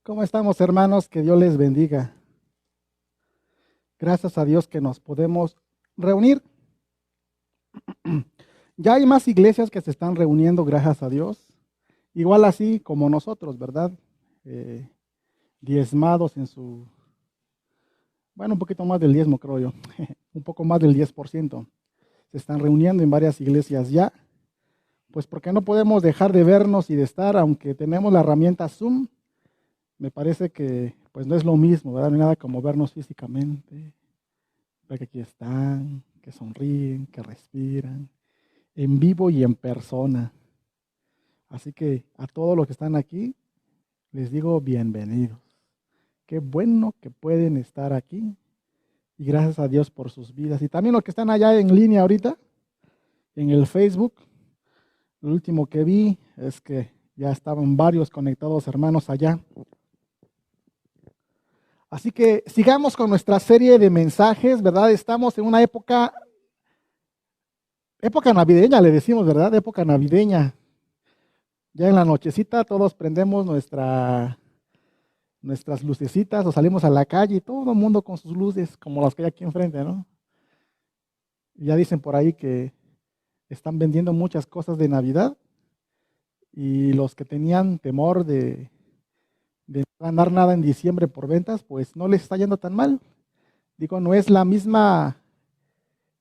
¿Cómo estamos, hermanos? Que Dios les bendiga. Gracias a Dios que nos podemos reunir. Ya hay más iglesias que se están reuniendo, gracias a Dios. Igual así como nosotros, ¿verdad? Diezmados en un poquito más del diezmo, creo yo. Un poco más del 10%. Se están reuniendo en varias iglesias ya. Pues porque no podemos dejar de vernos y de estar, aunque tenemos la herramienta Zoom. Me parece que pues no es lo mismo, ¿verdad? No hay nada como vernos físicamente, ver que aquí están, que sonríen, que respiran, en vivo y en persona. Así que a todos los que están aquí, les digo bienvenidos. Qué bueno que pueden estar aquí y gracias a Dios por sus vidas. Y también los que están allá en línea ahorita, en el Facebook, lo último que vi es que ya estaban varios conectados hermanos allá. Así que sigamos con nuestra serie de mensajes, ¿verdad? Estamos en una época navideña, le decimos, ¿verdad? Época navideña. Ya en la nochecita todos prendemos nuestras lucecitas o salimos a la calle y todo el mundo con sus luces, como las que hay aquí enfrente, ¿no? Y ya dicen por ahí que están vendiendo muchas cosas de Navidad y los que tenían temor de no ganar nada en diciembre por ventas, pues no les está yendo tan mal. Digo, no es la misma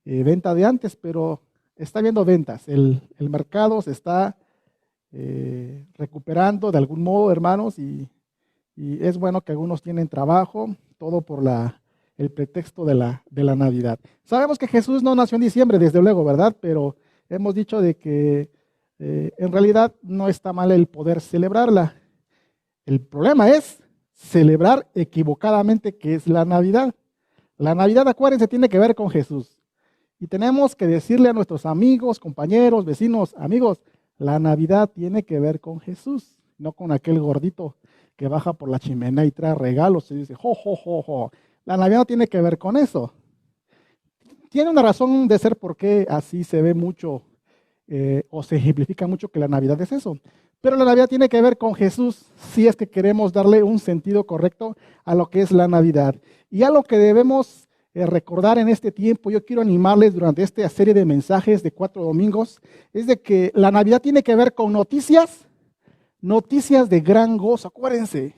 venta de antes, pero está habiendo ventas. El mercado se está recuperando de algún modo, hermanos, y es bueno que algunos tienen trabajo, todo por el pretexto de la Navidad. Sabemos que Jesús no nació en diciembre, desde luego, ¿verdad? Pero hemos dicho de que en realidad no está mal el poder celebrarla. El problema es celebrar equivocadamente que es la Navidad. La Navidad, acuérdense, tiene que ver con Jesús. Y tenemos que decirle a nuestros amigos, compañeros, vecinos, amigos, la Navidad tiene que ver con Jesús, no con aquel gordito que baja por la chimenea y trae regalos y dice, jo, jo, jo, jo. La Navidad no tiene que ver con eso. Tiene una razón de ser por qué así se ve mucho o se ejemplifica mucho que la Navidad es eso. Pero la Navidad tiene que ver con Jesús si es que queremos darle un sentido correcto a lo que es la Navidad. Y algo que debemos recordar en este tiempo, yo quiero animarles durante esta serie de mensajes de 4 domingos, es de que la Navidad tiene que ver con noticias de gran gozo. Acuérdense,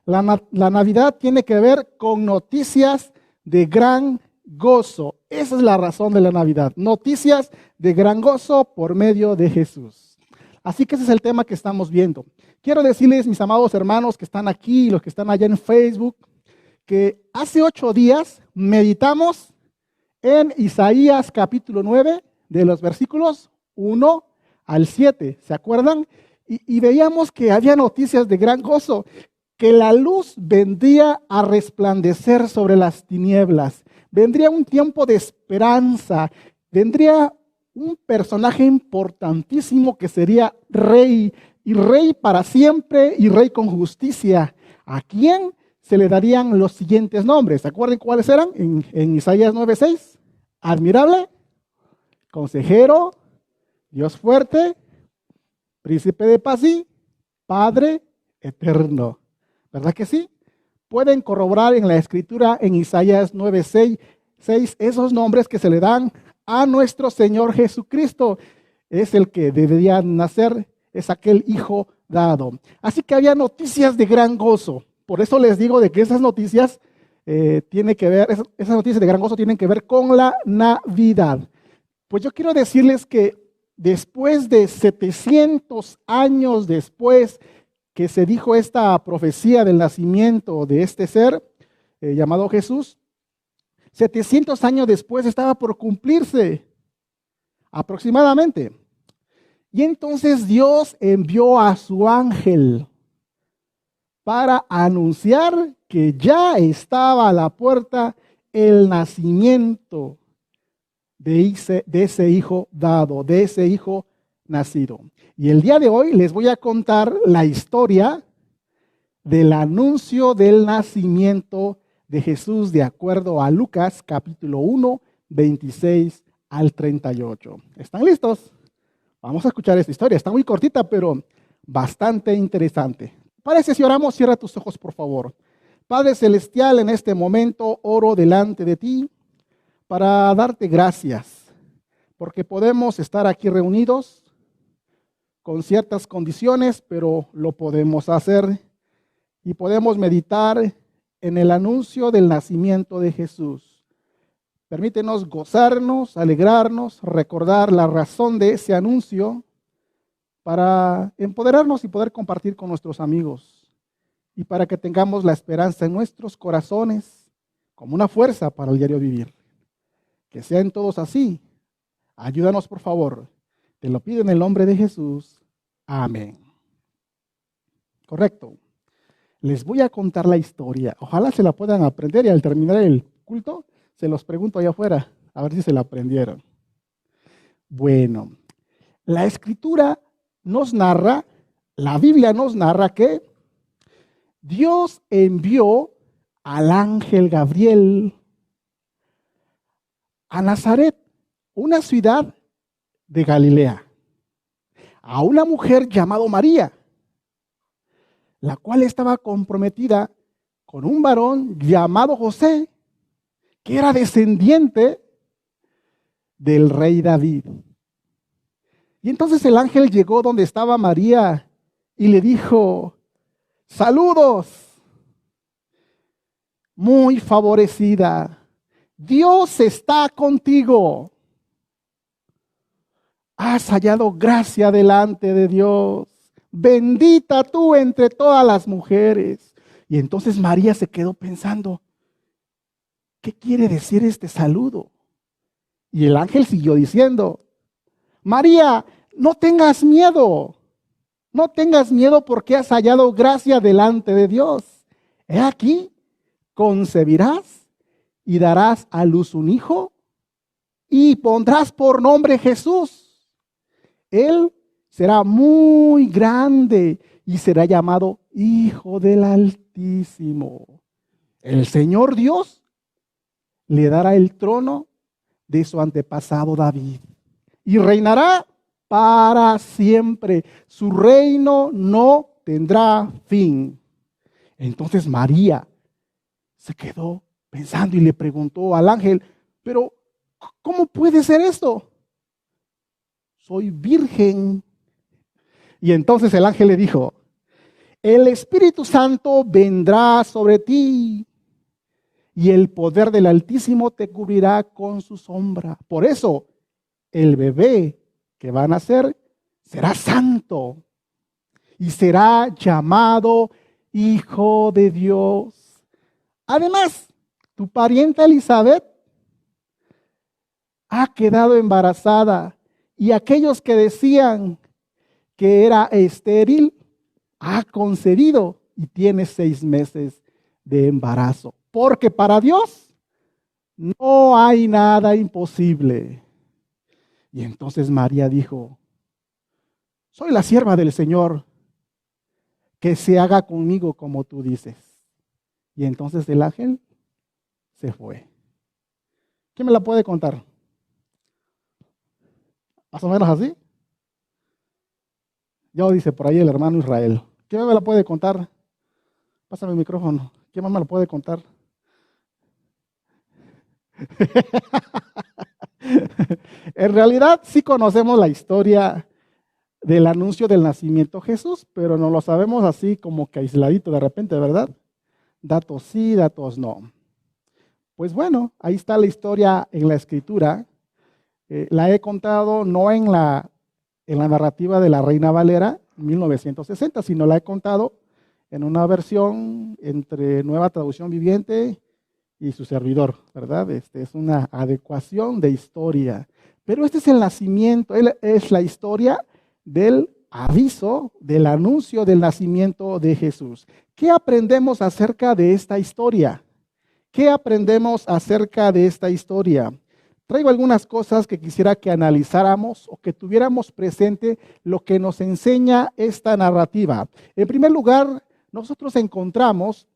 la Navidad tiene que ver con noticias de gran gozo. Esa es la razón de la Navidad. Noticias de gran gozo por medio de Jesús. Así que ese es el tema que estamos viendo. Quiero decirles, mis amados hermanos que están aquí y los que están allá en Facebook, que hace 8 días meditamos en Isaías capítulo 9, de los versículos 1 al 7. ¿Se acuerdan? Y veíamos que había noticias de gran gozo, que la luz vendría a resplandecer sobre las tinieblas. Vendría un tiempo de esperanza, vendría un personaje importantísimo que sería rey, y rey para siempre, y rey con justicia. ¿A quién se le darían los siguientes nombres? ¿Se acuerdan cuáles eran? En Isaías 9:6. Admirable, consejero, Dios fuerte, príncipe de paz y Padre eterno. ¿Verdad que sí? Pueden corroborar en la escritura en Isaías 9:6 esos nombres que se le dan a nuestro Señor Jesucristo. Es el que debería nacer, es aquel hijo dado. Así que había noticias de gran gozo. Por eso les digo de que esas noticias esas noticias de gran gozo tienen que ver con la Navidad. Pues yo quiero decirles que después de 700 años después que se dijo esta profecía del nacimiento de este ser llamado Jesús, 700 años después estaba por cumplirse aproximadamente. Y entonces Dios envió a su ángel para anunciar que ya estaba a la puerta el nacimiento de ese hijo dado, de ese hijo nacido. Y el día de hoy les voy a contar la historia del anuncio del nacimiento de Jesús de acuerdo a Lucas capítulo 1, 26 al 38. ¿Están listos? Vamos a escuchar esta historia. Está muy cortita, pero bastante interesante. parece si oramos? Cierra tus ojos, por favor. Padre Celestial, en este momento oro delante de ti para darte gracias, porque podemos estar aquí reunidos con ciertas condiciones, pero lo podemos hacer y podemos meditar en el anuncio del nacimiento de Jesús. Permítenos gozarnos, alegrarnos, recordar la razón de ese anuncio para empoderarnos y poder compartir con nuestros amigos y para que tengamos la esperanza en nuestros corazones como una fuerza para el diario vivir. Que sean todos así. Ayúdanos, por favor. Te lo pido en el nombre de Jesús. Amén. Correcto. Les voy a contar la historia. Ojalá se la puedan aprender y al terminar el culto se los pregunto allá afuera a ver si se la aprendieron. Bueno, la escritura nos narra, la Biblia nos narra que Dios envió al ángel Gabriel a Nazaret, una ciudad de Galilea, a una mujer llamada María, la cual estaba comprometida con un varón llamado José, que era descendiente del rey David. Y entonces el ángel llegó donde estaba María y le dijo: saludos, muy favorecida, Dios está contigo. Has hallado gracia delante de Dios. Bendita tú entre todas las mujeres. Y entonces María se quedó pensando, ¿qué quiere decir este saludo? Y el ángel siguió diciendo: María, no tengas miedo. No tengas miedo porque has hallado gracia delante de Dios. He aquí, concebirás y darás a luz un hijo y pondrás por nombre Jesús. Él será muy grande y será llamado Hijo del Altísimo. El Señor Dios le dará el trono de su antepasado David y reinará para siempre. Su reino no tendrá fin. Entonces María se quedó pensando y le preguntó al ángel: pero ¿cómo puede ser esto? Soy virgen. Y entonces el ángel le dijo: el Espíritu Santo vendrá sobre ti y el poder del Altísimo te cubrirá con su sombra. Por eso el bebé que va a nacer será santo y será llamado Hijo de Dios. Además, tu parienta Elizabeth ha quedado embarazada y aquellos que decían que era estéril ha concebido y tiene 6 meses de embarazo. Porque para Dios no hay nada imposible. Y entonces María dijo: soy la sierva del Señor, que se haga conmigo como tú dices. Y entonces el ángel se fue. ¿Quién me la puede contar? Más o menos así. Yo, dice por ahí el hermano Israel. ¿Quién me la puede contar? Pásame el micrófono. ¿Quién más me la puede contar? En realidad sí conocemos la historia del anuncio del nacimiento de Jesús, pero no lo sabemos así como que aisladito de repente, ¿verdad? Datos sí, datos no. Pues bueno, ahí está la historia en la escritura. La he contado no en la narrativa de la Reina Valera 1960, sino la he contado en una versión entre Nueva Traducción Viviente y su servidor, ¿verdad? Es una adecuación de historia. Pero este es el nacimiento, es la historia del aviso, del anuncio del nacimiento de Jesús. ¿Qué aprendemos acerca de esta historia? ¿Qué aprendemos acerca de esta historia? Traigo algunas cosas que quisiera que analizáramos o que tuviéramos presente lo que nos enseña esta narrativa. En primer lugar, nosotros encontramos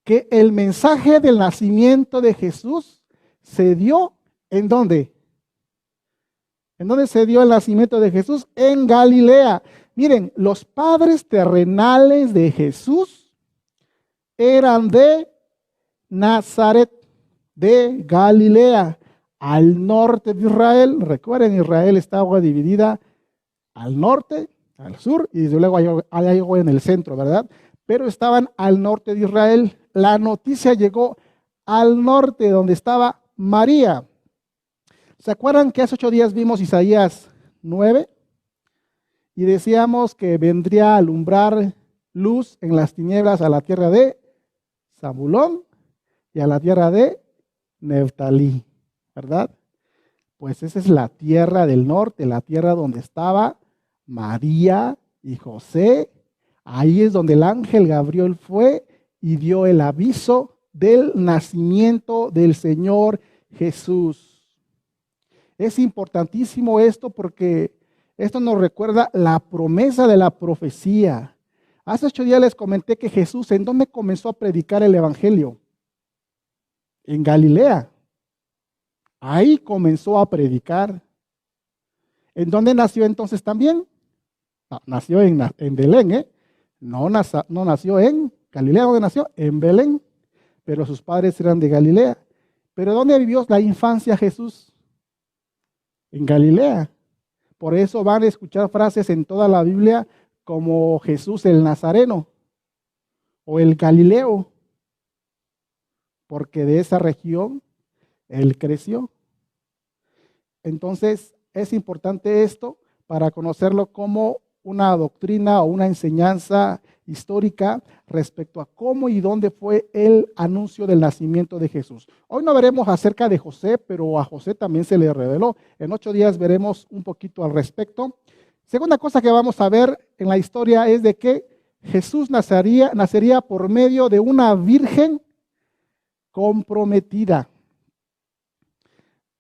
que el mensaje del nacimiento de Jesús se dio ¿en dónde? ¿En dónde se dio el nacimiento de Jesús? En Galilea. Miren, los padres terrenales de Jesús eran de Nazaret, de Galilea, al norte de Israel. Recuerden, Israel estaba dividida al norte, al sur, y desde luego hay algo en el centro, ¿verdad? Pero estaban al norte de Israel. La noticia llegó al norte, donde estaba María. ¿Se acuerdan que hace 8 días vimos Isaías 9? Y decíamos que vendría a alumbrar luz en las tinieblas a la tierra de Zabulón y a la tierra de Neftalí, ¿verdad? Pues esa es la tierra del norte, la tierra donde estaba María y José. Ahí es donde el ángel Gabriel fue y dio el aviso del nacimiento del Señor Jesús. Es importantísimo esto porque esto nos recuerda la promesa de la profecía. Hace 8 días les comenté que Jesús, ¿en dónde comenzó a predicar el evangelio? En Galilea. Ahí comenzó a predicar. ¿En dónde nació entonces también? No, nació en Belén, ¿eh? No nació en Galilea. ¿Dónde nació? En Belén. Pero sus padres eran de Galilea. ¿Pero dónde vivió la infancia Jesús? En Galilea. Por eso van a escuchar frases en toda la Biblia como Jesús el Nazareno o el Galileo, porque de esa región él creció. Entonces es importante esto para conocerlo como una doctrina o una enseñanza histórica respecto a cómo y dónde fue el anuncio del nacimiento de Jesús. Hoy no veremos acerca de José, pero a José también se le reveló. En 8 días veremos un poquito al respecto. Segunda cosa que vamos a ver en la historia es de que Jesús nacería por medio de una virgen comprometida.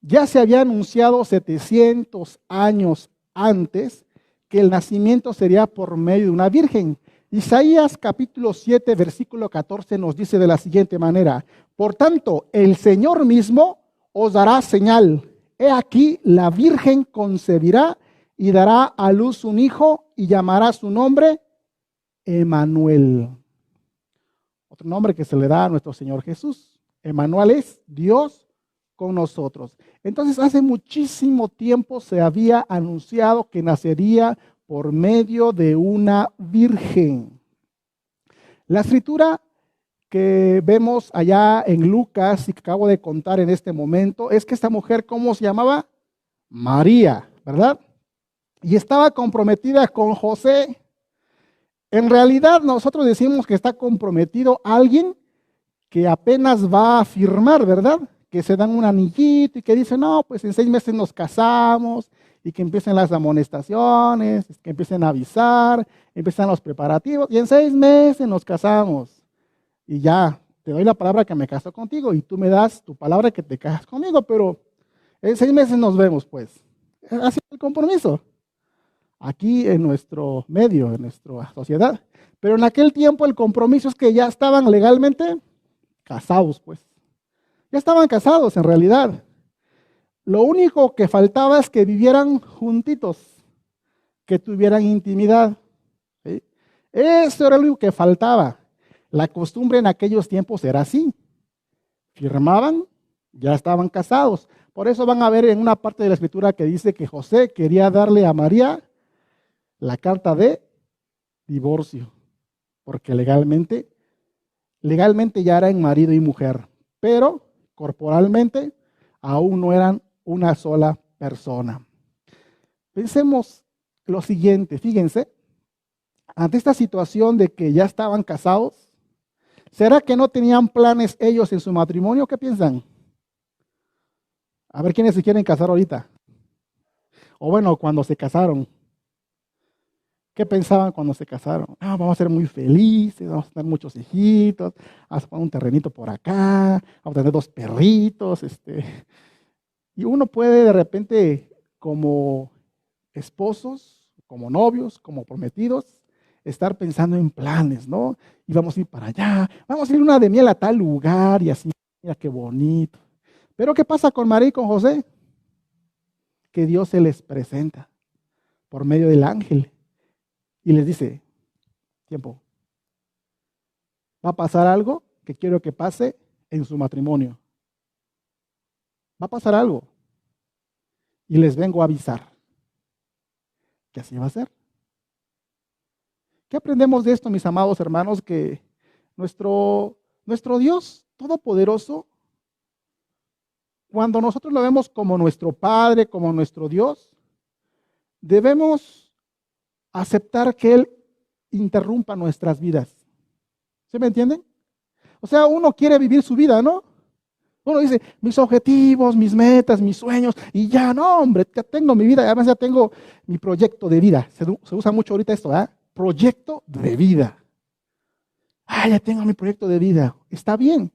Ya se había anunciado 700 años antes que el nacimiento sería por medio de una virgen. Isaías capítulo 7, versículo 14 nos dice de la siguiente manera: por tanto, el Señor mismo os dará señal. He aquí, la virgen concebirá y dará a luz un hijo y llamará su nombre Emmanuel. Otro nombre que se le da a nuestro Señor Jesús. Emmanuel es Dios con nosotros. Entonces, hace muchísimo tiempo se había anunciado que nacería por medio de una virgen. La escritura que vemos allá en Lucas y que acabo de contar en este momento es que esta mujer, ¿cómo se llamaba? María, ¿verdad? Y estaba comprometida con José. En realidad nosotros decimos que está comprometido alguien que apenas va a firmar, ¿verdad? Que se dan un anillito y que dicen, no, pues en 6 meses nos casamos, y que empiecen las amonestaciones, que empiecen a avisar, empiezan los preparativos, y en 6 meses nos casamos. Y ya, te doy la palabra que me caso contigo, y tú me das tu palabra que te casas conmigo, pero en 6 meses nos vemos, pues. Así es el compromiso. Aquí en nuestro medio, en nuestra sociedad. Pero en aquel tiempo el compromiso es que ya estaban legalmente casados, pues. Ya estaban casados en realidad. Lo único que faltaba es que vivieran juntitos, que tuvieran intimidad. ¿Sí? Eso era lo único que faltaba. La costumbre en aquellos tiempos era así. Firmaban, ya estaban casados. Por eso van a ver en una parte de la escritura que dice que José quería darle a María la carta de divorcio, porque legalmente ya eran marido y mujer, pero corporalmente aún no eran una sola persona. Pensemos lo siguiente, fíjense, ante esta situación de que ya estaban casados, ¿será que no tenían planes ellos en su matrimonio? ¿Qué piensan? A ver quiénes se quieren casar ahorita. O bueno, cuando se casaron. ¿Qué pensaban cuando se casaron? Vamos a ser muy felices, vamos a tener muchos hijitos, vamos a poner un terrenito por acá, vamos a tener 2 perritos, Y uno puede de repente, como esposos, como novios, como prometidos, estar pensando en planes, ¿no? Y vamos a ir para allá, vamos a ir una de miel a tal lugar y así, mira qué bonito. Pero ¿qué pasa con María y con José? Que Dios se les presenta por medio del ángel y les dice, tiempo, va a pasar algo que quiero que pase en su matrimonio. Va a pasar algo. Y les vengo a avisar que así va a ser. ¿Qué aprendemos de esto, mis amados hermanos? Que nuestro Dios Todopoderoso, cuando nosotros lo vemos como nuestro Padre, como nuestro Dios, debemos aceptar que Él interrumpa nuestras vidas. ¿Sí me entienden? O sea, uno quiere vivir su vida, ¿no? Uno dice, mis objetivos, mis metas, mis sueños, y ya, no, hombre, ya tengo mi vida, además ya tengo mi proyecto de vida. Se usa mucho ahorita esto, ¿ah? Proyecto de vida. Ah, ya tengo mi proyecto de vida. Está bien.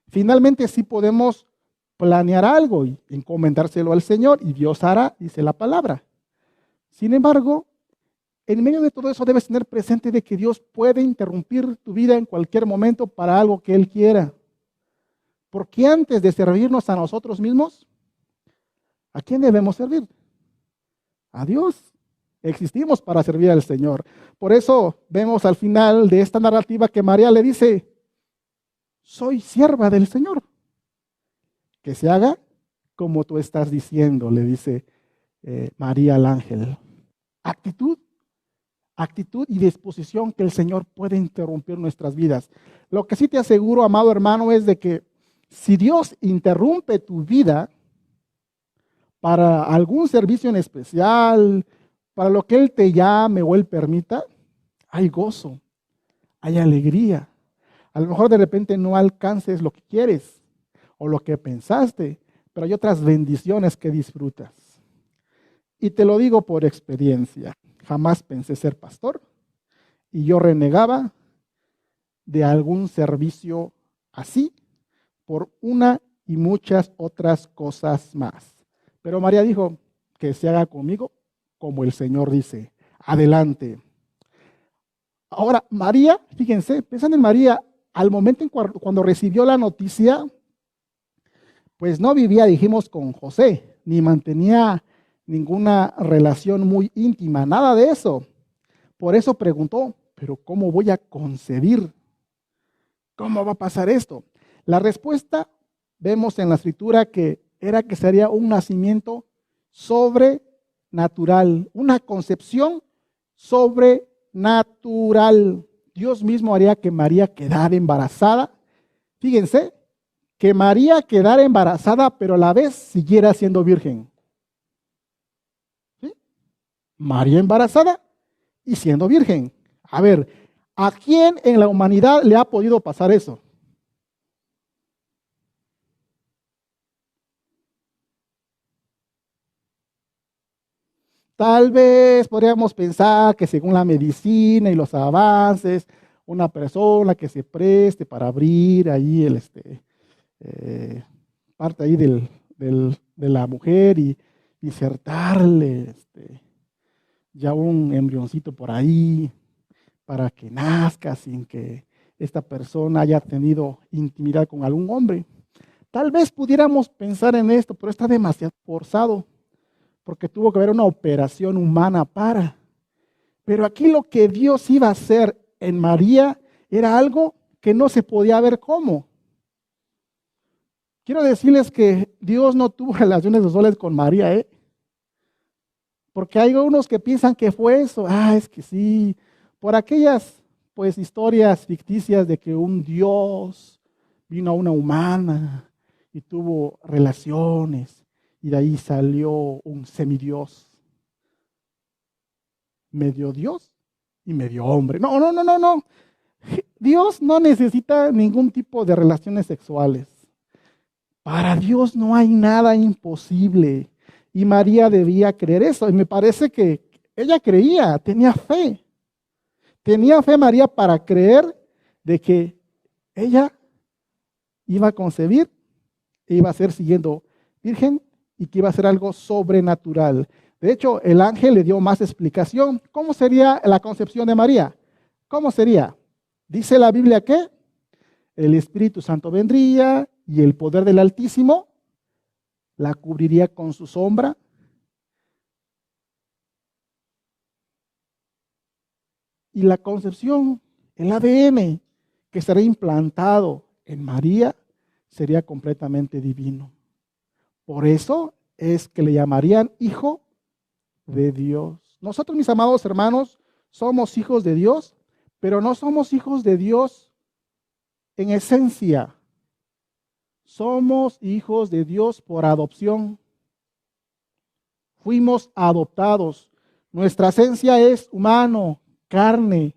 Finalmente sí podemos planear algo y encomendárselo al Señor, y Dios hará, dice la palabra. Sin embargo, en medio de todo eso debes tener presente de que Dios puede interrumpir tu vida en cualquier momento para algo que Él quiera. Porque antes de servirnos a nosotros mismos, ¿a quién debemos servir? A Dios. Existimos para servir al Señor. Por eso vemos al final de esta narrativa que María le dice, soy sierva del Señor. Que se haga como tú estás diciendo, le dice María al ángel. Actitud y disposición que el Señor puede interrumpir nuestras vidas. Lo que sí te aseguro, amado hermano, es de que si Dios interrumpe tu vida para algún servicio en especial, para lo que Él te llame o Él permita, hay gozo, hay alegría. A lo mejor de repente no alcances lo que quieres o lo que pensaste, pero hay otras bendiciones que disfrutas. Y te lo digo por experiencia. Jamás pensé ser pastor y yo renegaba de algún servicio así por una y muchas otras cosas más. Pero María dijo que se haga conmigo como el Señor dice. Adelante. Ahora, María, fíjense, piensan en María, al momento en cuando recibió la noticia, pues no vivía, dijimos, con José, ni mantenía ninguna relación muy íntima, nada de eso. Por eso preguntó, pero ¿cómo voy a concebir? ¿Cómo va a pasar esto? La respuesta vemos en la escritura que era que sería un nacimiento sobrenatural, una concepción sobrenatural. Dios mismo haría que María quedara embarazada. Fíjense, que María quedara embarazada, pero a la vez siguiera siendo virgen. ¿Sí? María embarazada y siendo virgen. A ver, ¿a quién en la humanidad le ha podido pasar eso? Tal vez podríamos pensar que según la medicina y los avances, una persona que se preste para abrir ahí parte ahí de la mujer y insertarle ya un embrioncito por ahí para que nazca sin que esta persona haya tenido intimidad con algún hombre. Tal vez pudiéramos pensar en esto, pero está demasiado forzado, porque tuvo que haber una operación humana para. Pero aquí lo que Dios iba a hacer en María era algo que no se podía ver cómo. Quiero decirles que Dios no tuvo relaciones sexuales con María, porque hay unos que piensan que fue eso. Es que sí, por aquellas pues historias ficticias de que un Dios vino a una humana y tuvo relaciones y de ahí salió un semidios, medio Dios y medio hombre. No, no, no, no, no. Dios no necesita ningún tipo de relaciones sexuales. Para Dios no hay nada imposible. Y María debía creer eso. Y me parece que ella creía, tenía fe. Tenía fe María para creer de que ella iba a concebir, iba a ser siguiendo virgen y que iba a ser algo sobrenatural. De hecho, el ángel le dio más explicación. ¿Cómo sería la concepción de María? ¿Cómo sería? Dice la Biblia que el Espíritu Santo vendría y el poder del Altísimo la cubriría con su sombra. Y la concepción, el ADN que será implantado en María, sería completamente divino. Por eso es que le llamarían hijo de Dios. Nosotros, mis amados hermanos, somos hijos de Dios, pero no somos hijos de Dios en esencia. Somos hijos de Dios por adopción. Fuimos adoptados. Nuestra esencia es humano, carne,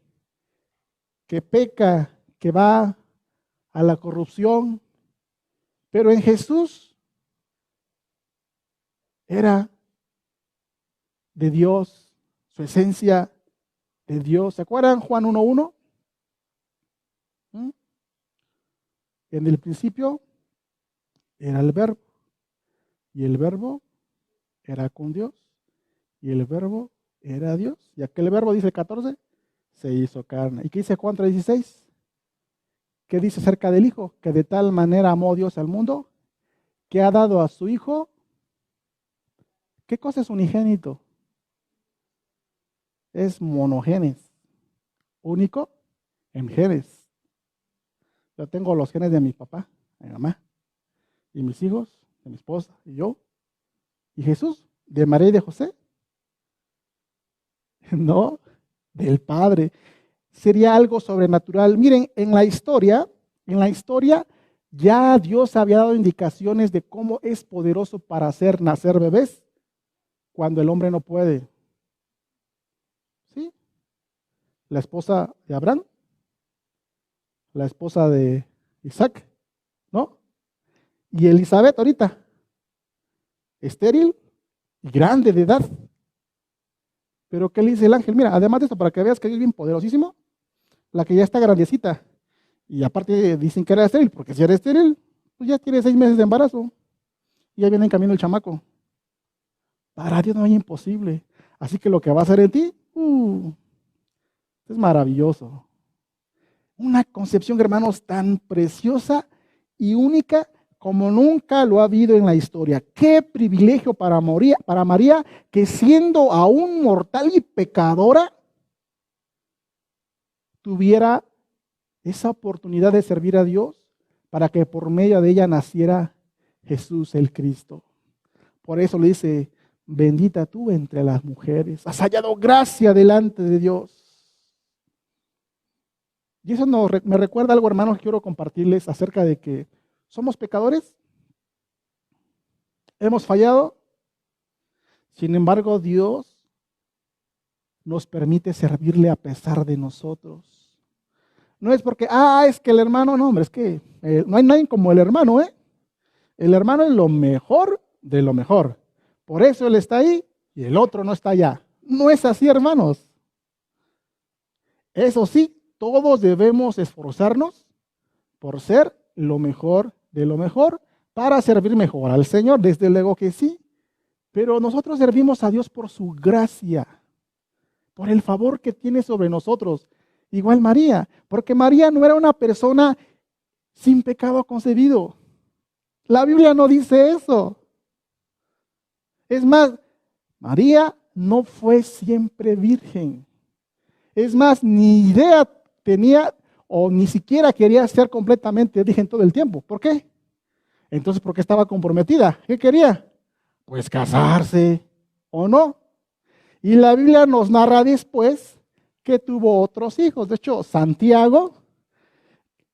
que peca, que va a la corrupción. Pero en Jesús era de Dios, su esencia de Dios. ¿Se acuerdan Juan 1:1? En el principio era el verbo, y el verbo era con Dios, y el verbo era Dios. Y aquel verbo, dice el 14, se hizo carne. ¿Y qué dice Juan 3:16? ¿Qué dice acerca del Hijo? Que de tal manera amó Dios al mundo, que ha dado a su Hijo. ¿Qué cosa es unigénito? Es monogenes, único en genes. Yo tengo los genes de mi papá, mi mamá, y mis hijos, de mi esposa, y yo. ¿Y Jesús? ¿De María y de José? No, del Padre. Sería algo sobrenatural. Miren, en la historia ya Dios había dado indicaciones de cómo es poderoso para hacer nacer bebés cuando el hombre no puede. ¿Sí? La esposa de Abraham, la esposa de Isaac, ¿no? Y Elizabeth ahorita, estéril y grande de edad. Pero ¿qué le dice el ángel? Mira, además de esto, para que veas que es bien poderosísimo, la que ya está grandecita, y aparte dicen que era estéril, porque si era estéril, pues ya tiene 6 meses de embarazo, y ya viene en camino el chamaco. Para Dios no hay imposible. Así que lo que va a hacer en ti, es maravilloso. Una concepción, hermanos, tan preciosa y única como nunca lo ha habido en la historia. Qué privilegio para María, que siendo aún mortal y pecadora, tuviera esa oportunidad de servir a Dios para que por medio de ella naciera Jesús el Cristo. Por eso le dice, bendita tú entre las mujeres, has hallado gracia delante de Dios. Y eso me recuerda algo, hermanos, que quiero compartirles acerca de que somos pecadores, hemos fallado, sin embargo Dios nos permite servirle a pesar de nosotros. No es porque, es que el hermano, no, hombre, es que no hay nadie como el hermano, ¿eh? El hermano es lo mejor de lo mejor. Por eso él está ahí y el otro no está allá. No es así, hermanos. Eso sí, todos debemos esforzarnos por ser lo mejor de lo mejor para servir mejor al Señor. Desde luego que sí. Pero nosotros servimos a Dios por su gracia, por el favor que tiene sobre nosotros. Igual María, porque María no era una persona sin pecado concebido. La Biblia no dice eso. Es más, María no fue siempre virgen. Es más, ni idea tenía o ni siquiera quería ser completamente virgen todo el tiempo. ¿Por qué? Entonces, ¿por qué estaba comprometida? ¿Qué quería? Pues casarse, ¿o no? Y la Biblia nos narra después que tuvo otros hijos. De hecho, Santiago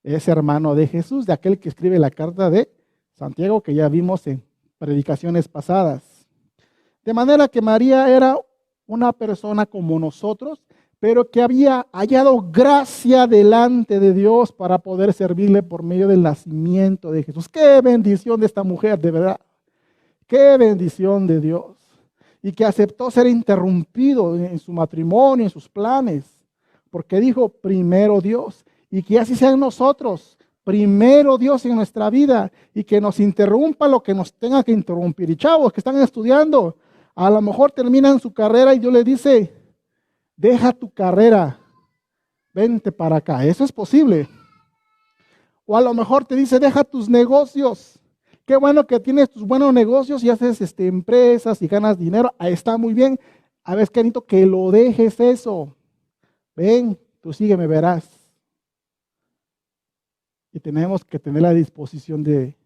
es hermano de Jesús, de aquel que escribe la carta de Santiago que ya vimos en predicaciones pasadas. De manera que María era una persona como nosotros, pero que había hallado gracia delante de Dios para poder servirle por medio del nacimiento de Jesús. ¡Qué bendición de esta mujer, de verdad! ¡Qué bendición de Dios! Y que aceptó ser interrumpido en su matrimonio, en sus planes, porque dijo, primero Dios, y que así sean nosotros, primero Dios en nuestra vida, y que nos interrumpa lo que nos tenga que interrumpir. Y chavos que están estudiando, a lo mejor terminan su carrera y Dios les dice, deja tu carrera, vente para acá. Eso es posible. O a lo mejor te dice, deja tus negocios. Qué bueno que tienes tus buenos negocios y haces empresas y ganas dinero. Ahí está muy bien. A veces, querido, que lo dejes eso ven, tú sígueme, verás. Y tenemos que tener la disposición de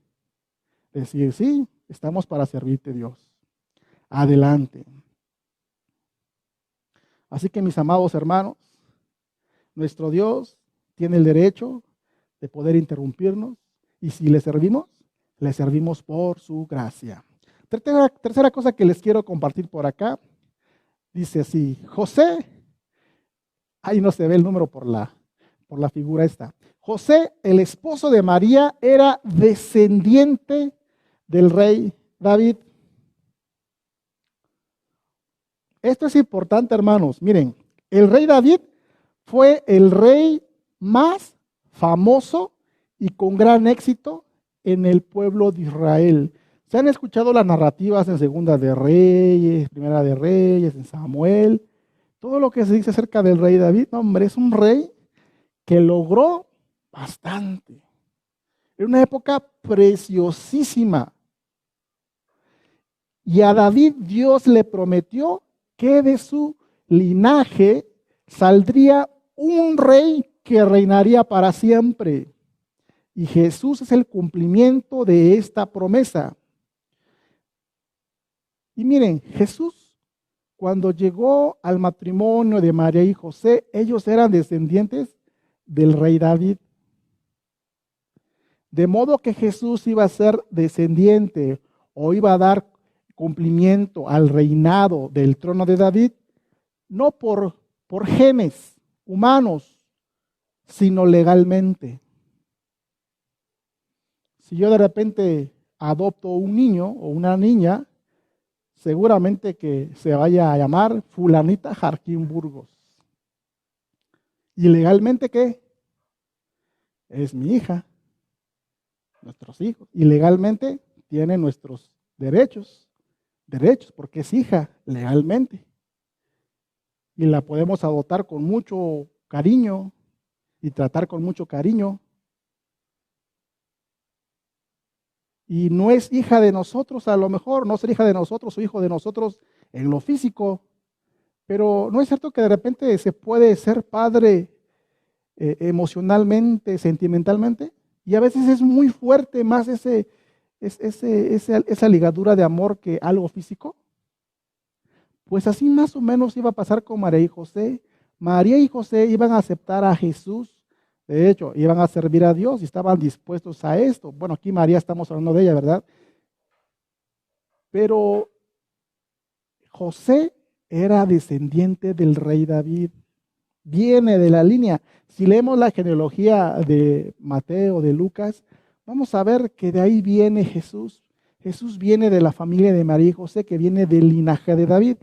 decir, sí, estamos para servirte, Dios. Adelante. Así que, mis amados hermanos, nuestro Dios tiene el derecho de poder interrumpirnos, y si le servimos por su gracia. Tercera cosa que les quiero compartir por acá, dice así: José, ahí no se ve el número por la figura esta. José, el esposo de María, era descendiente del rey David. Esto es importante, hermanos. Miren, el rey David fue el rey más famoso y con gran éxito en el pueblo de Israel. Se han escuchado las narrativas en Segunda de Reyes, Primera de Reyes, en Samuel. Todo lo que se dice acerca del rey David, no, hombre, es un rey que logró bastante. Era una época preciosísima. Y a David Dios le prometió que de su linaje saldría un rey que reinaría para siempre. Y Jesús es el cumplimiento de esta promesa. Y miren, Jesús, cuando llegó al matrimonio de María y José, ellos eran descendientes del rey David. De modo que Jesús iba a ser descendiente o iba a dar cumplimiento al reinado del trono de David, no por genes humanos, sino legalmente. Si yo de repente adopto un niño o una niña, seguramente que se vaya a llamar fulanita Jarquín Burgos. ¿Y legalmente qué? Es mi hija, nuestros hijos. Y legalmente tiene nuestros derechos, porque es hija legalmente. Y la podemos adoptar con mucho cariño y tratar con mucho cariño. Y no es hija de nosotros, a lo mejor no ser hija de nosotros o hijo de nosotros en lo físico, pero no es cierto que de repente se puede ser padre emocionalmente, sentimentalmente, y a veces es muy fuerte más esa ligadura de amor que algo físico. Pues así más o menos iba a pasar con María y José. María y José iban a aceptar a Jesús. De hecho, iban a servir a Dios y estaban dispuestos a esto. Bueno, aquí María estamos hablando de ella, ¿verdad? Pero José era descendiente del rey David. Viene de la línea. Si leemos la genealogía de Mateo, de Lucas, vamos a ver que de ahí viene Jesús. Jesús viene de la familia de María y José, que viene del linaje de David.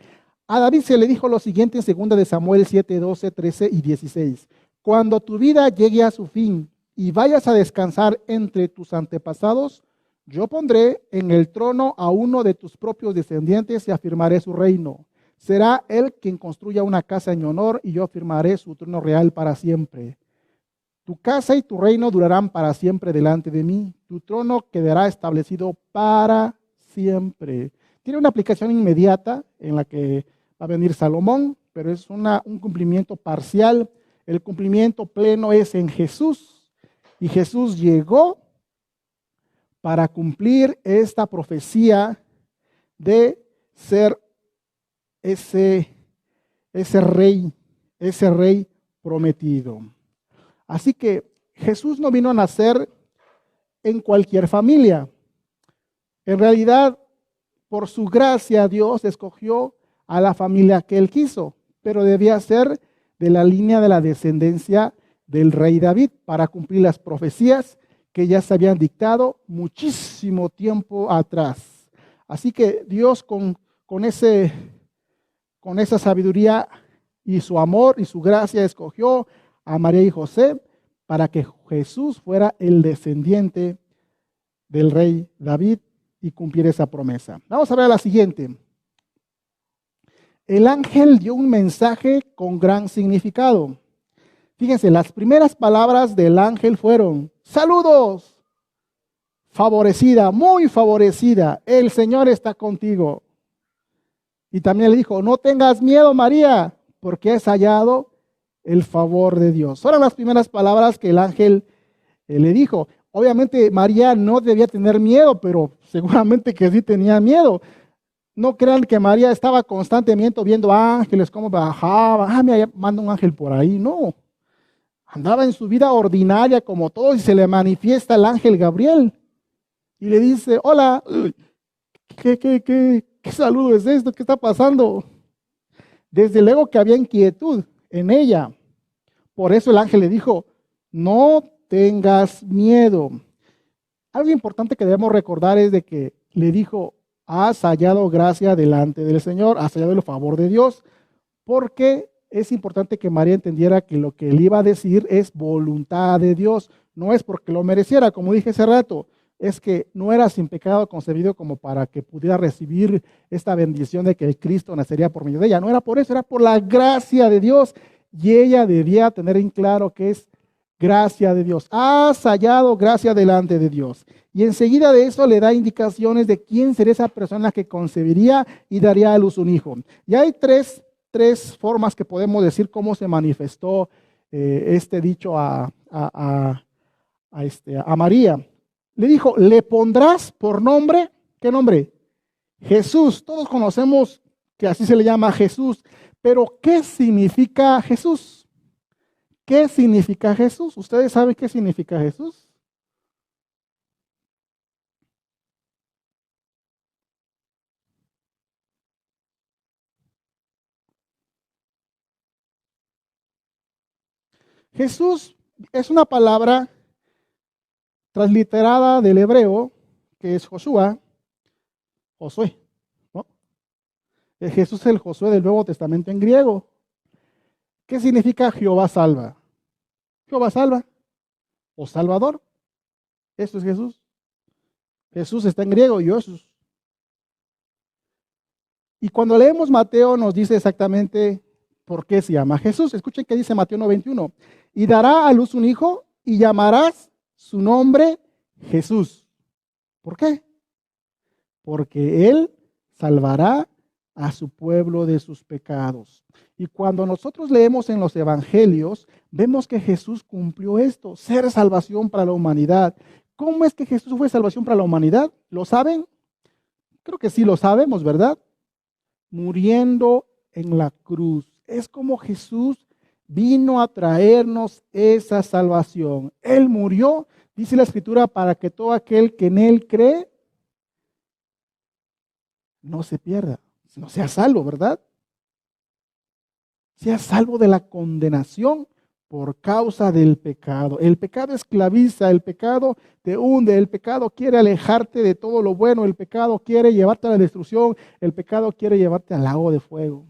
A David se le dijo lo siguiente en 2 de Samuel 7, 12, 13 y 16. Cuando tu vida llegue a su fin y vayas a descansar entre tus antepasados, yo pondré en el trono a uno de tus propios descendientes y afirmaré su reino. Será él quien construya una casa en mi honor y yo afirmaré su trono real para siempre. Tu casa y tu reino durarán para siempre delante de mí. Tu trono quedará establecido para siempre. Tiene una aplicación inmediata en la que va a venir Salomón, pero es un cumplimiento parcial. El cumplimiento pleno es en Jesús. Y Jesús llegó para cumplir esta profecía de ser ese rey prometido. Así que Jesús no vino a nacer en cualquier familia. En realidad, por su gracia, Dios escogió a la familia que él quiso, pero debía ser de la línea de la descendencia del rey David para cumplir las profecías que ya se habían dictado muchísimo tiempo atrás. Así que Dios con esa sabiduría y su amor y su gracia escogió a María y José para que Jesús fuera el descendiente del rey David y cumpliera esa promesa. Vamos a ver la siguiente. El ángel dio un mensaje con gran significado. Fíjense, las primeras palabras del ángel fueron: saludos, favorecida, muy favorecida, el Señor está contigo. Y también le dijo: no tengas miedo, María, porque has hallado el favor de Dios. Fueron las primeras palabras que el ángel le dijo. Obviamente María no debía tener miedo, pero seguramente que sí tenía miedo. No crean que María estaba constantemente viendo ángeles, cómo bajaba, me manda un ángel por ahí. No, andaba en su vida ordinaria como todos y se le manifiesta el ángel Gabriel y le dice, hola, ¿qué saludo es esto? ¿Qué está pasando? Desde luego que había inquietud en ella. Por eso el ángel le dijo, no tengas miedo. Algo importante que debemos recordar es de que le dijo, has hallado gracia delante del Señor, has hallado el favor de Dios, porque es importante que María entendiera que lo que él iba a decir es voluntad de Dios, no es porque lo mereciera, como dije hace rato, es que no era sin pecado concebido como para que pudiera recibir esta bendición de que el Cristo nacería por medio de ella, no era por eso, era por la gracia de Dios, y ella debía tener en claro que es gracia de Dios, has hallado gracia delante de Dios. Y enseguida de eso le da indicaciones de quién sería esa persona que concebiría y daría a luz un hijo. Y hay tres formas que podemos decir cómo se manifestó este dicho a María. Le dijo, le pondrás por nombre, ¿qué nombre? Jesús. Todos conocemos que así se le llama Jesús, pero ¿qué significa Jesús? ¿Qué significa Jesús? ¿Ustedes saben qué significa Jesús? Jesús es una palabra transliterada del hebreo, que es Josué, ¿no? Jesús es el Josué del Nuevo Testamento en griego. ¿Qué significa Jehová salva? Jehová salva o Salvador. Esto es Jesús. Jesús está en griego, Jesús. Y cuando leemos Mateo nos dice exactamente por qué se llama Jesús. Escuchen que dice Mateo 9:21. Y dará a luz un hijo y llamarás su nombre Jesús. ¿Por qué? Porque él salvará a su pueblo de sus pecados. Y cuando nosotros leemos en los evangelios, vemos que Jesús cumplió esto, ser salvación para la humanidad. ¿Cómo es que Jesús fue salvación para la humanidad? ¿Lo saben? Creo que sí lo sabemos, ¿verdad? Muriendo en la cruz. Es como Jesús vino a traernos esa salvación. Él murió, dice la Escritura, para que todo aquel que en Él cree no se pierda, sino sea salvo, ¿verdad? Sea salvo de la condenación por causa del pecado. El pecado esclaviza, el pecado te hunde, el pecado quiere alejarte de todo lo bueno, el pecado quiere llevarte a la destrucción, el pecado quiere llevarte al lago de fuego.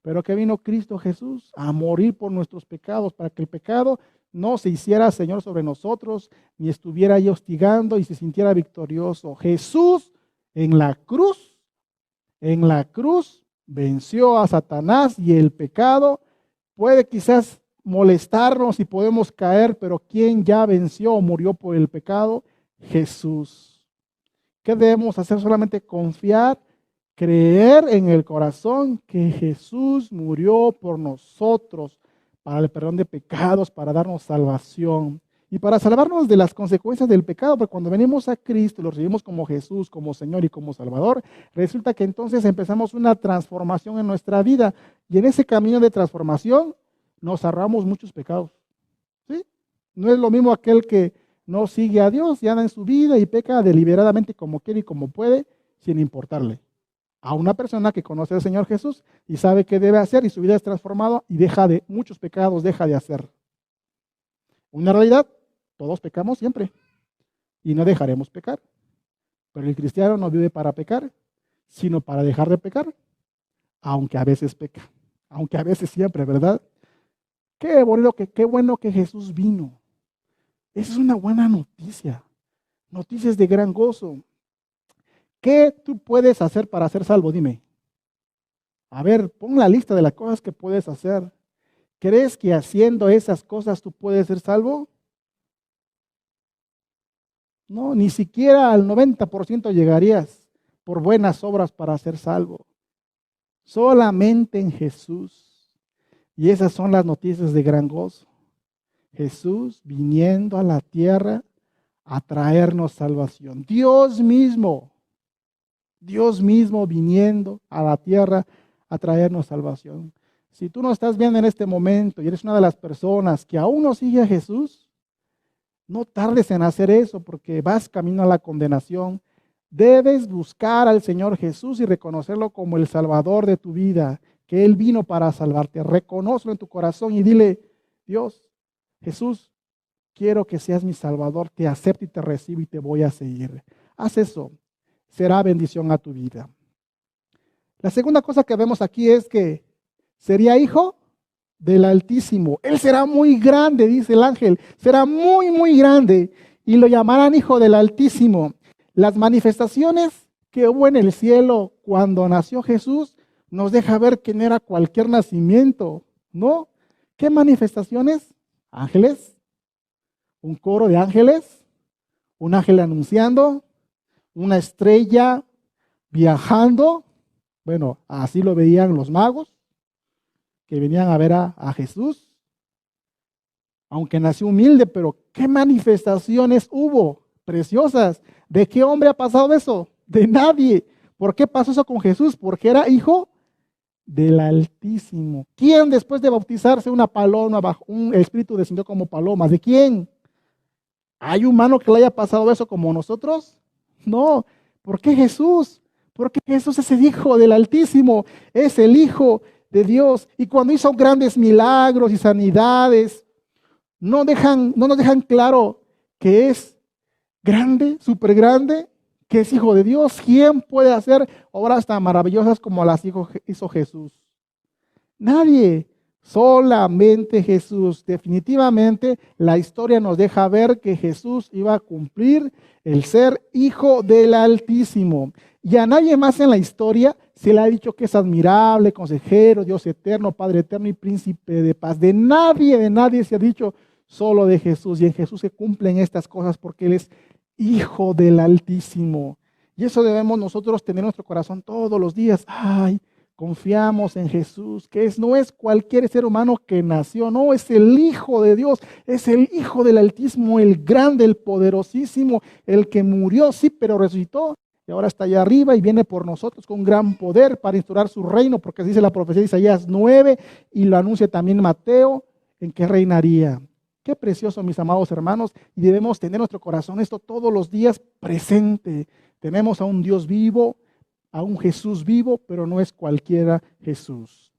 Pero que vino Cristo Jesús a morir por nuestros pecados, para que el pecado no se hiciera Señor sobre nosotros, ni estuviera ahí hostigando y se sintiera victorioso. Jesús en la cruz venció a Satanás y el pecado. Puede quizás molestarnos y podemos caer, pero ¿quién ya venció o murió por el pecado? Jesús. ¿Qué debemos hacer? Solamente confiar, creer en el corazón que Jesús murió por nosotros para el perdón de pecados, para darnos salvación y para salvarnos de las consecuencias del pecado, porque cuando venimos a Cristo, lo recibimos como Jesús, como Señor y como Salvador, resulta que entonces empezamos una transformación en nuestra vida y en ese camino de transformación nos ahorramos muchos pecados. ¿Sí? No es lo mismo aquel que no sigue a Dios y anda en su vida y peca deliberadamente como quiere y como puede, sin importarle. A una persona que conoce al Señor Jesús y sabe qué debe hacer y su vida es transformada y deja de muchos pecados, deja de hacer. Una realidad, todos pecamos siempre y no dejaremos pecar. Pero el cristiano no vive para pecar, sino para dejar de pecar, aunque a veces peca, aunque a veces siempre, ¿verdad? Qué bueno que Jesús vino. Esa es una buena noticia. Noticias de gran gozo. ¿Qué tú puedes hacer para ser salvo? Dime. A ver, pon la lista de las cosas que puedes hacer. ¿Crees que haciendo esas cosas tú puedes ser salvo? No, ni siquiera al 90% llegarías por buenas obras para ser salvo. Solamente en Jesús. Y esas son las noticias de gran gozo. Jesús viniendo a la tierra a traernos salvación. Dios mismo viniendo a la tierra a traernos salvación. Si tú no estás viendo en este momento y eres una de las personas que aún no sigue a Jesús, no tardes en hacer eso porque vas camino a la condenación. Debes buscar al Señor Jesús y reconocerlo como el Salvador de tu vida, que Él vino para salvarte. Reconócelo en tu corazón y dile, Dios, Jesús, quiero que seas mi Salvador, te acepto y te recibo y te voy a seguir. Haz eso, será bendición a tu vida. La segunda cosa que vemos aquí es que sería hijo del Altísimo. Él será muy grande, dice el ángel, será muy, muy grande y lo llamarán hijo del Altísimo. Las manifestaciones que hubo en el cielo cuando nació Jesús nos deja ver que no era cualquier nacimiento, ¿no? ¿Qué manifestaciones? Ángeles, un coro de ángeles, un ángel anunciando, una estrella viajando. Bueno, así lo veían los magos que venían a ver a Jesús, aunque nació humilde, pero ¿qué manifestaciones hubo? Preciosas. ¿De qué hombre ha pasado eso? De nadie. ¿Por qué pasó eso con Jesús? Porque era hijo del Altísimo. ¿Quién después de bautizarse una paloma, un espíritu descendió como paloma? ¿De quién? ¿Hay humano que le haya pasado eso como nosotros? No. ¿Por qué Jesús? Porque Jesús es el hijo del Altísimo, es el hijo de Dios. Y cuando hizo grandes milagros y sanidades, no nos dejan claro que es grande, súper grande, que es hijo de Dios. ¿Quién puede hacer obras tan maravillosas como las hizo Jesús? Nadie, solamente Jesús. Definitivamente la historia nos deja ver que Jesús iba a cumplir el ser hijo del Altísimo. Y a nadie más en la historia se le ha dicho que es admirable, consejero, Dios eterno, Padre eterno y príncipe de paz. De nadie se ha dicho, solo de Jesús. Y en Jesús se cumplen estas cosas porque Él es hijo del Altísimo. Y eso debemos nosotros tener en nuestro corazón todos los días. Ay, confiamos en Jesús, que no es cualquier ser humano que nació, no, es el Hijo de Dios, es el Hijo del Altísimo, el grande, el poderosísimo, el que murió, sí, pero resucitó. Y ahora está allá arriba y viene por nosotros con gran poder para instaurar su reino, porque dice la profecía de Isaías 9 y lo anuncia también Mateo, en que reinaría. Qué precioso, mis amados hermanos, y debemos tener en nuestro corazón esto todos los días presente. Tenemos a un Dios vivo, a un Jesús vivo, pero no es cualquiera Jesús.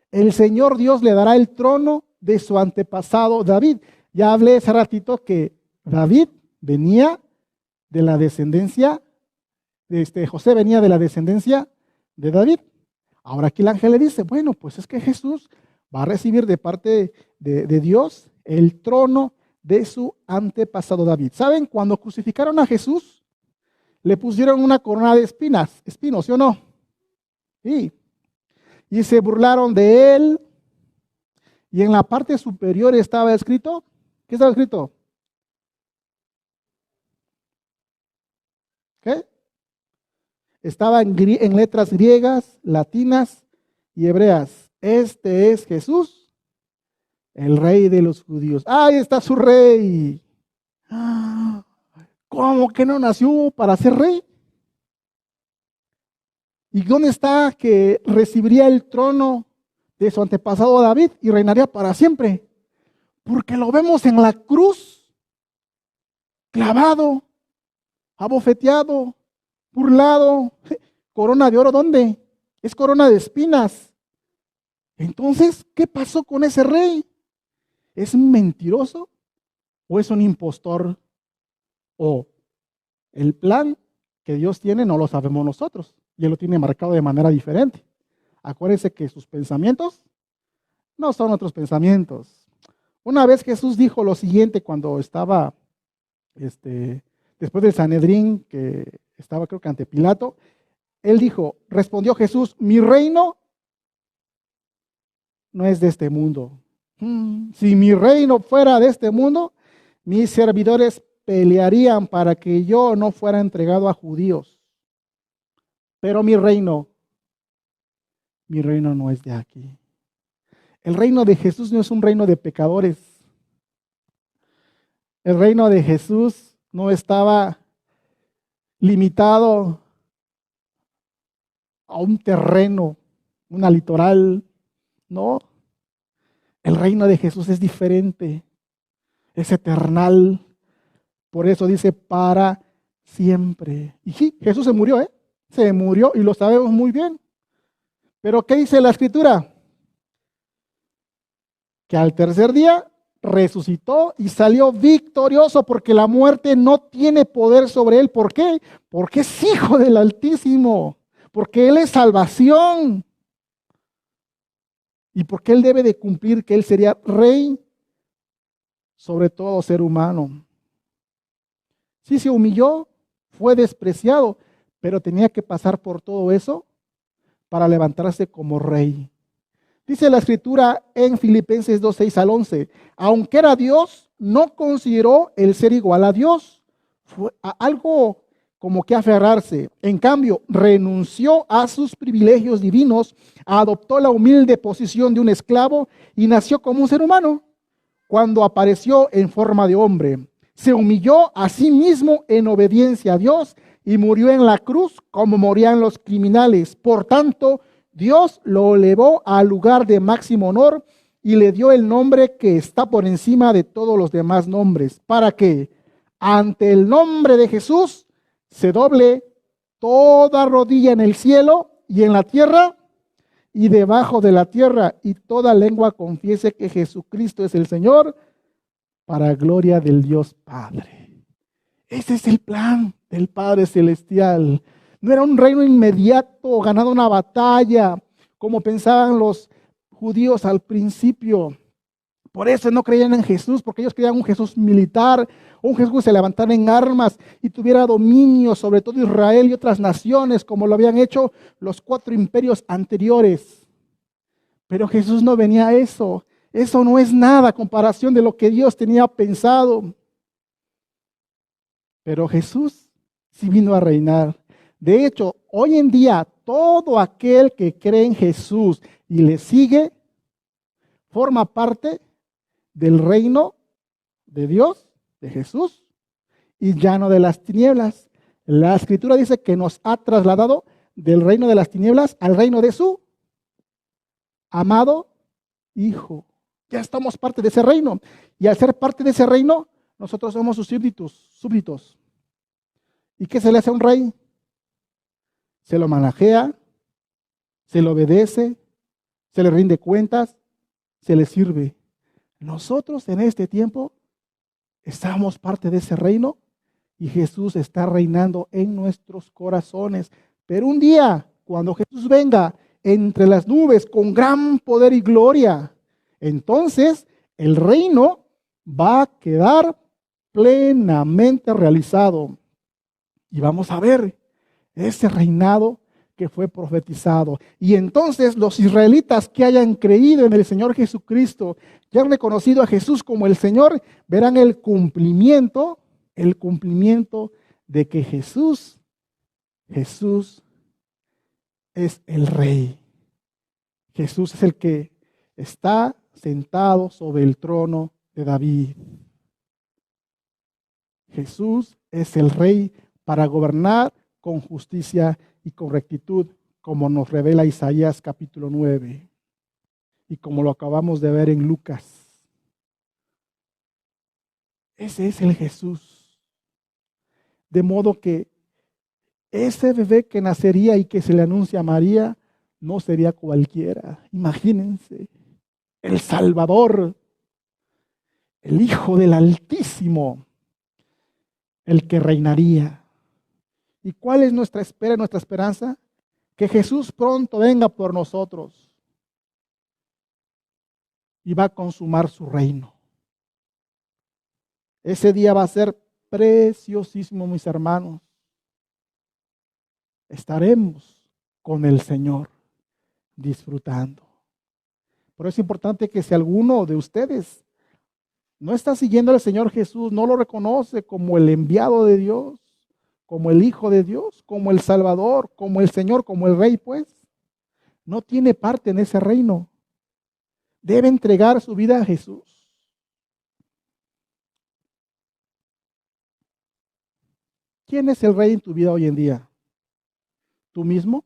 El Señor Dios le dará el trono de su antepasado David. Ya hablé hace ratito que David venía de la descendencia, José venía de la descendencia de David. Ahora aquí el ángel le dice, bueno, pues es que Jesús va a recibir de parte de Dios el trono de su antepasado David. ¿Saben? Cuando crucificaron a Jesús, le pusieron una corona de espinos, ¿sí o no? Sí. Y se burlaron de él. Y en la parte superior estaba escrito, ¿qué estaba escrito? ¿Qué? Estaba en letras griegas, latinas y hebreas. Este es Jesús, el rey de los judíos. ¡Ahí está su rey! ¿Cómo que no nació para ser rey? ¿Y dónde está que recibiría el trono de su antepasado David y reinaría para siempre? Porque lo vemos en la cruz, clavado, abofeteado, burlado, corona de oro, ¿dónde? Es corona de espinas. Entonces, ¿qué pasó con ese rey? ¿Es un mentiroso o es un impostor? O el plan que Dios tiene no lo sabemos nosotros, y Él lo tiene marcado de manera diferente. Acuérdense que sus pensamientos no son otros pensamientos. Una vez Jesús dijo lo siguiente cuando estaba, después del Sanedrín, que estaba creo que ante Pilato, Él dijo, respondió Jesús, mi reino no es de este mundo. Si mi reino fuera de este mundo, mis servidores pelearían para que yo no fuera entregado a judíos. Pero mi reino no es de aquí. El reino de Jesús no es un reino de pecadores. El reino de Jesús no estaba limitado a un terreno, una litoral. No, el reino de Jesús es diferente, es eternal. Por eso dice para siempre. Y sí, Jesús se murió, ¿eh? Se murió y lo sabemos muy bien. Pero ¿qué dice la Escritura? Que al tercer día resucitó y salió victorioso porque la muerte no tiene poder sobre él. ¿Por qué? Porque es hijo del Altísimo, porque él es salvación y porque él debe de cumplir que él sería rey sobre todo ser humano. Sí se humilló, fue despreciado, pero tenía que pasar por todo eso para levantarse como rey. Dice la Escritura en Filipenses 2:6 al 11, aunque era Dios, no consideró el ser igual a Dios. Fue algo como que aferrarse. En cambio, renunció a sus privilegios divinos, adoptó la humilde posición de un esclavo y nació como un ser humano. Cuando apareció en forma de hombre, se humilló a sí mismo en obediencia a Dios y murió en la cruz como morían los criminales. Por tanto, Dios lo elevó al lugar de máximo honor y le dio el nombre que está por encima de todos los demás nombres, para que ante el nombre de Jesús se doble toda rodilla en el cielo y en la tierra y debajo de la tierra, y toda lengua confiese que Jesucristo es el Señor, para gloria del Dios Padre. Ese es el plan del Padre Celestial. No era un reino inmediato, ganando una batalla, como pensaban los judíos al principio. Por eso no creían en Jesús, porque ellos creían un Jesús militar, un Jesús que se levantara en armas y tuviera dominio sobre todo Israel y otras naciones, como lo habían hecho los 4 imperios anteriores. Pero Jesús no venía a eso. Eso no es nada a comparación de lo que Dios tenía pensado. Pero Jesús sí vino a reinar. De hecho, hoy en día, todo aquel que cree en Jesús y le sigue, forma parte del reino de Dios, de Jesús, y ya no de las tinieblas. La Escritura dice que nos ha trasladado del reino de las tinieblas al reino de su amado Hijo. Ya estamos parte de ese reino. Y al ser parte de ese reino, nosotros somos sus súbditos. ¿Y qué se le hace a un rey? Se lo manajea, se le obedece, se le rinde cuentas, se le sirve. Nosotros en este tiempo estamos parte de ese reino y Jesús está reinando en nuestros corazones. Pero un día, cuando Jesús venga entre las nubes con gran poder y gloria, entonces el reino va a quedar plenamente realizado. Y vamos a ver ese reinado que fue profetizado. Y entonces los israelitas que hayan creído en el Señor Jesucristo, que han reconocido a Jesús como el Señor, verán el cumplimiento de que Jesús es el Rey. Jesús es el que está sentado sobre el trono de David. Jesús es el Rey para gobernar con justicia y con rectitud, como nos revela Isaías capítulo 9 y como lo acabamos de ver en Lucas. Ese es el Jesús. De modo que ese bebé que nacería y que se le anuncia a María no sería cualquiera. Imagínense, el Salvador, el Hijo del Altísimo, el que reinaría. ¿Y cuál es nuestra espera, nuestra esperanza? Que Jesús pronto venga por nosotros y va a consumar su reino. Ese día va a ser preciosísimo, mis hermanos. Estaremos con el Señor disfrutando. Por eso es importante que si alguno de ustedes no está siguiendo al Señor Jesús, no lo reconoce como el enviado de Dios, como el Hijo de Dios, como el Salvador, como el Señor, como el Rey, pues, no tiene parte en ese reino. Debe entregar su vida a Jesús. ¿Quién es el rey en tu vida hoy en día? ¿Tú mismo?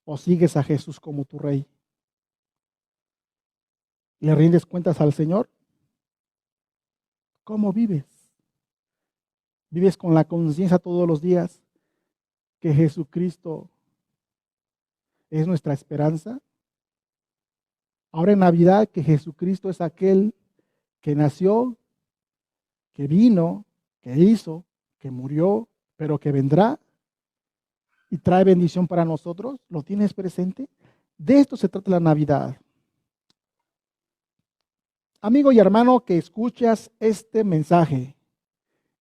¿O sigues a Jesús como tu rey? ¿Le rindes cuentas al Señor? ¿Cómo vives? ¿Vives con la conciencia todos los días que Jesucristo es nuestra esperanza? Ahora en Navidad, que Jesucristo es aquel que nació, que vino, que hizo, que murió, pero que vendrá y trae bendición para nosotros. ¿Lo tienes presente? De esto se trata la Navidad. Amigo y hermano que escuchas este mensaje,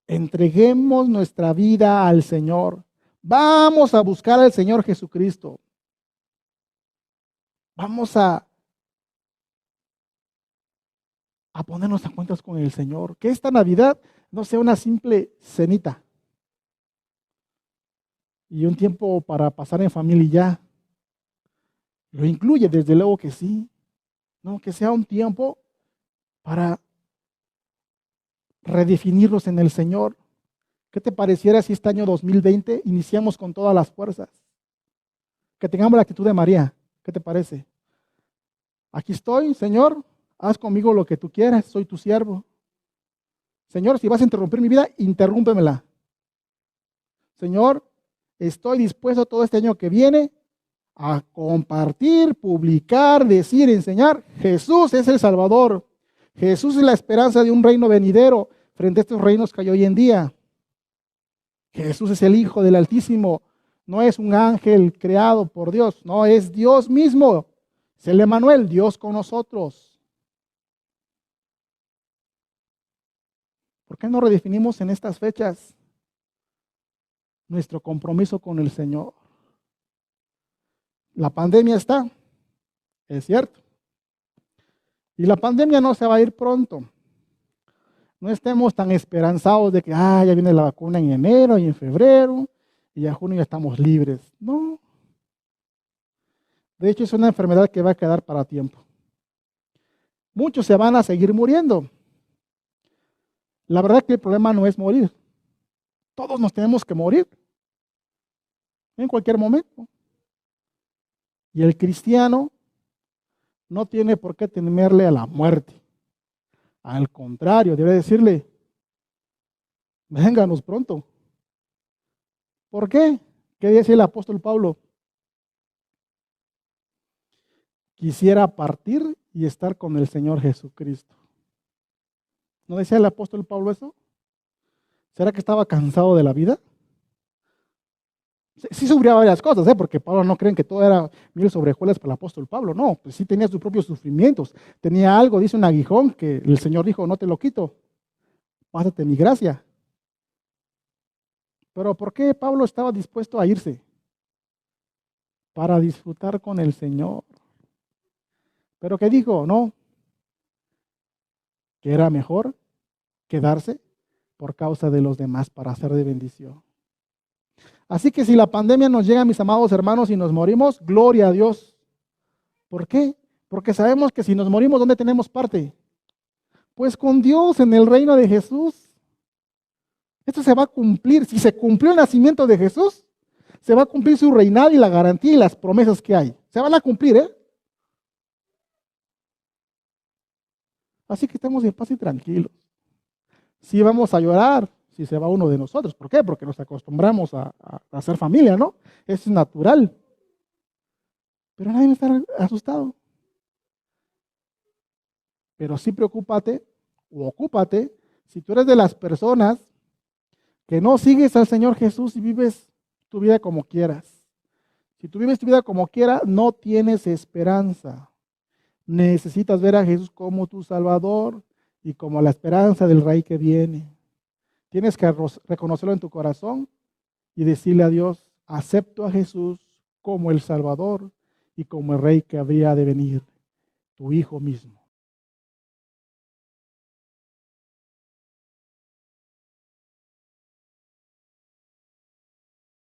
entreguemos nuestra vida al Señor. Vamos a buscar al Señor Jesucristo. Vamos a ponernos a cuentas con el Señor. Que esta Navidad no sea una simple cenita y un tiempo para pasar en familia y ya. Lo incluye, desde luego que sí. No, que sea un tiempo para redefinirnos en el Señor. ¿Qué te pareciera si este año 2020 iniciamos con todas las fuerzas? Que tengamos la actitud de María. ¿Qué te parece? Aquí estoy, Señor, haz conmigo lo que tú quieras, soy tu siervo. Señor, si vas a interrumpir mi vida, interrúmpemela. Señor, estoy dispuesto todo este año que viene a compartir, publicar, decir, enseñar. Jesús es el Salvador. Jesús es la esperanza de un reino venidero frente a estos reinos que hay hoy en día. Jesús es el Hijo del Altísimo. No es un ángel creado por Dios, no, es Dios mismo. Es el Emmanuel, Dios con nosotros. ¿Por qué no redefinimos en estas fechas nuestro compromiso con el Señor? La pandemia está, es cierto. Y la pandemia no se va a ir pronto. No estemos tan esperanzados de que ya viene la vacuna en enero y en febrero y en junio ya estamos libres. No. De hecho, es una enfermedad que va a quedar para tiempo. Muchos se van a seguir muriendo. La verdad que el problema no es morir. Todos nos tenemos que morir en cualquier momento. Y el cristiano no tiene por qué temerle a la muerte. Al contrario, debe decirle, vénganos pronto. ¿Por qué? ¿Qué dice el apóstol Pablo? Quisiera partir y estar con el Señor Jesucristo. ¿No decía el apóstol Pablo eso? ¿Será que estaba cansado de la vida? Sí sufría varias cosas, porque Pablo no creen que todo era miel sobre hojuelas para el apóstol Pablo. No, pues sí tenía sus propios sufrimientos. Tenía algo, dice un aguijón, que el Señor dijo, no te lo quito, pásate mi gracia. Pero ¿por qué Pablo estaba dispuesto a irse? Para disfrutar con el Señor. ¿Pero qué dijo? No, que era mejor quedarse por causa de los demás para hacer de bendición. Así que si la pandemia nos llega, mis amados hermanos, y nos morimos, gloria a Dios. ¿Por qué? Porque sabemos que si nos morimos, ¿dónde tenemos parte? Pues con Dios en el reino de Jesús. Esto se va a cumplir. Si se cumplió el nacimiento de Jesús, se va a cumplir su reinado y la garantía y las promesas que hay. Se van a cumplir, ¿eh? Así que estemos en paz y tranquilos. Sí vamos a llorar si se va uno de nosotros. ¿Por qué? Porque nos acostumbramos a hacer familia, ¿no? Eso es natural. Pero nadie va a estar asustado. Pero sí preocúpate o ocúpate si tú eres de las personas que no sigues al Señor Jesús y vives tu vida como quieras. Si tú vives tu vida como quieras, no tienes esperanza. Necesitas ver a Jesús como tu Salvador y como la esperanza del Rey que viene. Tienes que reconocerlo en tu corazón y decirle a Dios, acepto a Jesús como el Salvador y como el Rey que habría de venir, tu Hijo mismo.